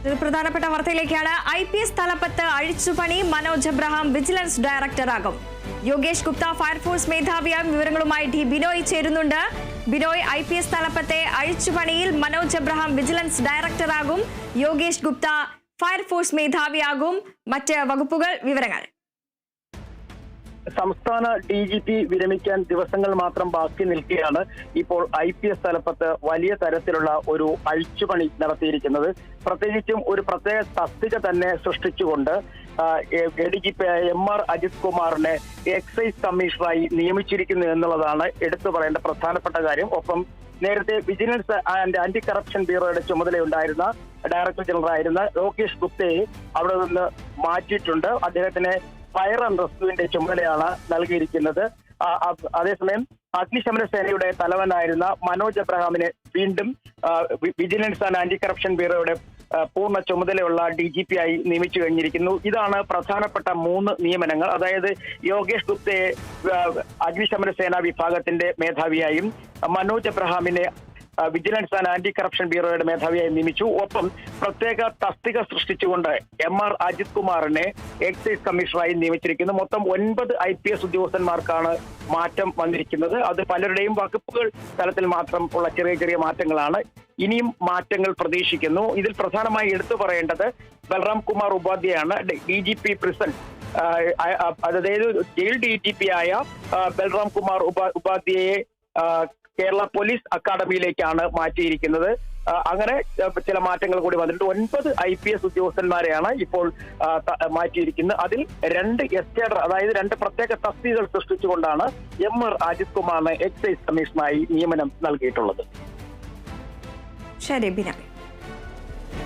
പ്രധാനപ്പെട്ട വാർത്തയിലേക്കാണ്. IPS തലപ്പത്ത് അഴിച്ചുപണി. മനോജ് എബ്രഹാം വിജിലൻസ് ഡയറക്ടറാകും. യോഗേഷ് ഗുപ്ത ഫയർഫോഴ്സ് മേധാവിയായും. വിവരങ്ങളുമായി ഡി ബിനോയ് ചേരുന്നുണ്ട്. ബിനോയ്, IPS തലപ്പത്തെ അഴിച്ചുപണിയിൽ മനോജ് എബ്രഹാം വിജിലൻസ് ഡയറക്ടറാകും. യോഗേഷ് ഗുപ്ത ഫയർഫോഴ്സ് മേധാവിയാകും. മറ്റ് വകുപ്പുകൾ, വിവരങ്ങൾ. സംസ്ഥാന DGP വിരമിക്കാൻ ദിവസങ്ങൾ മാത്രം ബാക്കി നിൽക്കുകയാണ്. ഇപ്പോൾ IPS തലപ്പത്ത് വലിയ തരത്തിലുള്ള ഒരു അഴിച്ചുപണി നടത്തിയിരിക്കുന്നത്. പ്രത്യേകിച്ചും ഒരു പ്രത്യേക തസ്തിക തന്നെ സൃഷ്ടിച്ചുകൊണ്ട് DGP MR അജിത് കുമാറിനെ എക്സൈസ് കമ്മീഷണറായി നിയമിച്ചിരിക്കുന്നു എന്നുള്ളതാണ് എടുത്തു പറയേണ്ട പ്രധാനപ്പെട്ട കാര്യം. ഒപ്പം നേരത്തെ വിജിലൻസ് ആൻഡ് ആന്റി കറപ്ഷൻ ബ്യൂറോയുടെ ചുമതലയുണ്ടായിരുന്ന ഡയറക്ടർ ജനറൽ ആയിരുന്ന യോഗേഷ് ഗുപ്തയെ അവിടെ നിന്ന് മാറ്റിയിട്ടുണ്ട്. അദ്ദേഹത്തിന് ഫയർ ആൻഡ് റെസ്ക്യൂവിന്റെ ചുമതലയാണ് നൽകിയിരിക്കുന്നത്. അതേസമയം അഗ്നിശമന സേനയുടെ തലവനായിരുന്ന മനോജ് എബ്രഹാമിനെ വീണ്ടും വിജിലൻസ് ആൻഡ് ആന്റി കറപ്ഷൻ ബ്യൂറോയുടെ പൂർണ്ണ ചുമതലയുള്ള DGP ആയി നിയമിച്ചു കഴിഞ്ഞിരിക്കുന്നു. ഇതാണ് പ്രധാനപ്പെട്ട 3 നിയമനങ്ങൾ. അതായത് യോഗേഷ് ഗുപ്തയെ അഗ്നിശമന സേനാ വിഭാഗത്തിന്റെ മേധാവിയായും മനോജ് എബ്രഹാമിനെ വിജിലൻസ് ആൻഡ് ആന്റി കറപ്ഷൻ ബ്യൂറോയുടെ മേധാവിയായി നിയമിച്ചു. ഒപ്പം പ്രത്യേക തസ്തിക സൃഷ്ടിച്ചുകൊണ്ട് MR അജിത് കുമാറിനെ എക്സൈസ് കമ്മീഷണറായി നിയമിച്ചിരിക്കുന്നു. മൊത്തം 9 IPS ഉദ്യോഗസ്ഥന്മാർക്കാണ് മാറ്റം വന്നിരിക്കുന്നത്. അത് പലരുടെയും വകുപ്പുകൾ തലത്തിൽ മാത്രം ഉള്ള ചെറിയ ചെറിയ മാറ്റങ്ങളാണ്. ഇനിയും മാറ്റങ്ങൾ പ്രതീക്ഷിക്കുന്നു. ഇതിൽ പ്രധാനമായി എടുത്തു പറയേണ്ടത് ബൽറാം കുമാർ ഉപാധ്യായാണ്. DGP പ്രിസൺ, അതായത് ജയിൽ DGP ആയ ബൽറാം കുമാർ ഉപാധ്യയെ കേരള പോലീസ് അക്കാദമിയിലേക്കാണ് മാറ്റിയിരിക്കുന്നത്. അങ്ങനെ ചില മാറ്റങ്ങൾ കൂടി വന്നിട്ടുണ്ട്. 9 IPS ഉദ്യോഗസ്ഥന്മാരെയാണ് ഇപ്പോൾ മാറ്റിയിരിക്കുന്നത്. അതിൽ 2 എസ്കേഡർ, അതായത് 2 പ്രത്യേക തസ്തികകൾ സൃഷ്ടിച്ചുകൊണ്ടാണ് MR അജിത് കുമാറിന് എക്സൈസ് കമ്മീഷണറായി നിയമനം നൽകിയിട്ടുള്ളത്. ശരി ബിന.